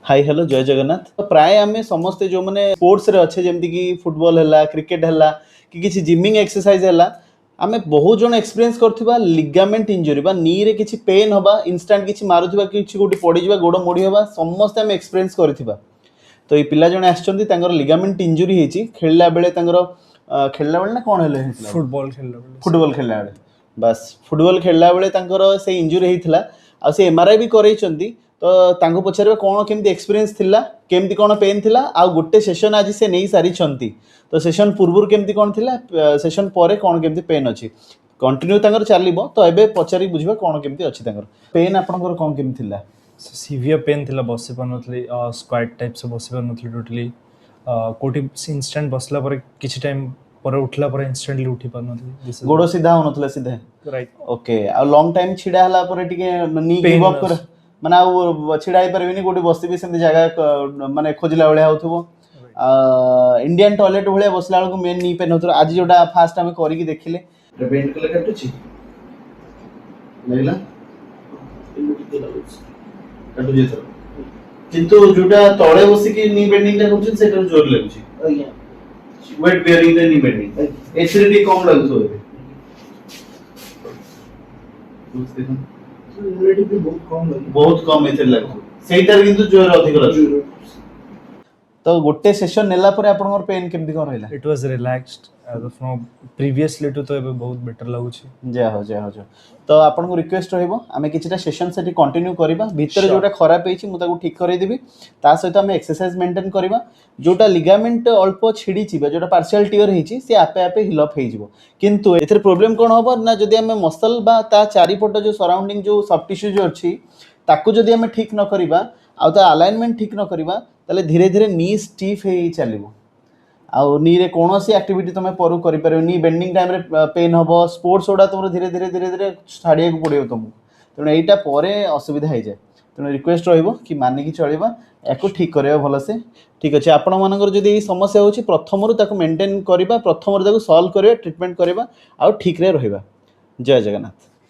Hi hello जय जगन्नाथ। तो प्राय आम समस्ते जो मैंने स्पोर्ट्स रे अच्छे जमती कि फुटबॉल है क्रिकेट है कि किसी जिमिंग एक्सरसाइज है आम बहुत जन एक्सपीरियंस करथिबा लिगामेंट इंजुरी बा नी रे किछि पेन हबा इंस्टेंट किछि मारुथिबा किछि गोटी पड़ी जिबा गोड़ मोड़ी हबा समस्त आम एक्सपीरियंस करथिबा। तो ये पिला जने आछचंती तांगर लिगामेंट इंजुरी हेची खेलला बेले तांगर खेलला बेले ना कोन हेले हेतला फुटबॉल खेलला बेले बस फुटबॉल खेलला बेले तांकर से इंजुरी हेतला आ से एमआरआई भी करैचंती। तो तांको पचारे कौन केमती एक्सपीरियंस थिला केमती कौन पेन थिला आ गोटे सेशन आज से नहीं सारी छंती। तो सेशन पूर्व केमती कौन थिला सेशन परे कौन केमती पेन अच्छी कंटिन्यू तांकर चलिबो। तो एबे पचारि बुझिबा कौन केमती अच्छी तांकर पेन आपनकर कौन केमती थिला सीवियर पेन थिला बसी पानथली स्क्वाट टाइप से बसी पानथली टोटली कोठी इंस्टेंट बसला पर किछि टाइम पर उठला पर इंस्टेंटली उठी पानथली गोड़ सीधा होनथला सीधे राइट ओके आ लॉन्ग टाइम छिडा हला पर टिके नी गिव अप कर माने आ छिडा ही परबिनी गोटी बसी भी सेमती जगह माने खोजला बेले होथबो इंडियन टॉयलेट भले बसला को मेन नी पेन होथर आज जोटा फास्ट हम करी देखिले पेन कले काटु छी लागला काटु जे थर किंतु जोटा तळे बसी की नी बेंडिंग ता होछ सेटर जोर लागु छी आज्ञा वेट बेयरिंग रे नी बेंडिंग एचडी कम लागु तो कुछ देखो यूनिटी भी बहुत कम एथे लागु सेटर किंतु जोर अधिक लागु। तो गोटे सेशन नेला पर आपनकर पेन केमती कोन रहला it was relaxed as of no previously to तो एबे बहुत बेटर लागु छी जय हो तो आपन को रिक्वेस्ट रहइबो आमे किछटा सेशन सेठी कंटिन्यू करबा भीतर जोटा खराब हेछि मु ताको ठीक करै देबी ता सहित आमे एक्सरसाइज मेंटेन करबा जोटा लिगामेंट अल्प छिडी छिबा जोटा पार्शियल टियर हेछि से आपे आपे हिल अप हे जिवो। किंतु एथरे प्रॉब्लम कोन होबो ना जदी आमे मसल बा ता चारि पट जो सराउंडिंग जो सॉफ्ट टिश्यू जो अछि ताको जदी आमे ठीक न करबा आ ता अलाइनमेंट ठीक न करबा ताले धीरे धीरे नी स्टिफ हे चलिबो आउ नी रे कोनोसी एक्टिविटी तुम परू करि परबो नी बेंडिंग टाइम रे पेन हबो स्पोर्ट्स ओडा तुम धीरे धीरे छाड़िया को पड़ियो तुमको तेणु एटा परे असुविधा हो जाए। तेणु रिक्वेस्ट रहिबो कि मानिकी चलिबा याको ठीक करबा भल से ठीक अछि। आपण मानकर जदी ए समस्या होछि प्रथमरु ताको मेंटेन करबा प्रथमरु ताको सॉल्व करबा ट्रीटमेंट करबा आ ठीक रे रहबा। जय जगन्नाथ।